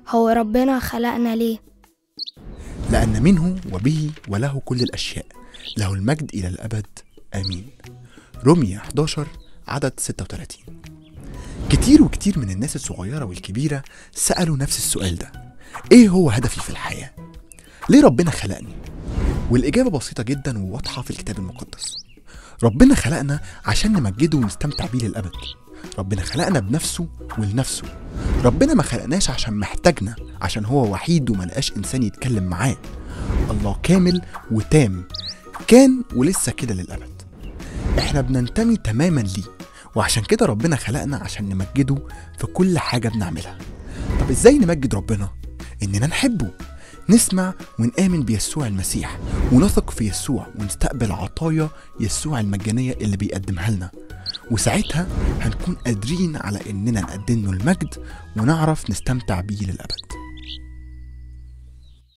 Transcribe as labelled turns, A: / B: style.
A: هو ربنا خلقنا ليه؟
B: لأن منه وبه وله كل الأشياء، له المجد إلى الأبد آمين. رومية 11 عدد 36. كتير من الناس الصغيرة والكبيرة سألوا نفس السؤال ده: إيه هو هدفي في الحياة؟ ليه ربنا خلقني؟ والإجابة بسيطة جدا وواضحة في الكتاب المقدس. ربنا خلقنا عشان نمجده ونستمتع بيه للأبد. ربنا خلقنا بنفسه ولنفسه. ربنا ما خلقناش عشان محتاجنا، عشان هو وحيد وما لقاش إنسان يتكلم معاه. الله كامل وتام، كان ولسه كده للأبد. احنا بننتمي تماما ليه، وعشان كده ربنا خلقنا عشان نمجده في كل حاجة بنعملها. طب ازاي نمجد ربنا؟ اننا نحبه، نسمع ونآمن بيسوع المسيح، ونثق في يسوع، ونستقبل عطايا يسوع المجانية اللي بيقدمها لنا. وساعتها هنكون قادرين على اننا نقدم له المجد ونعرف نستمتع بيه للأبد.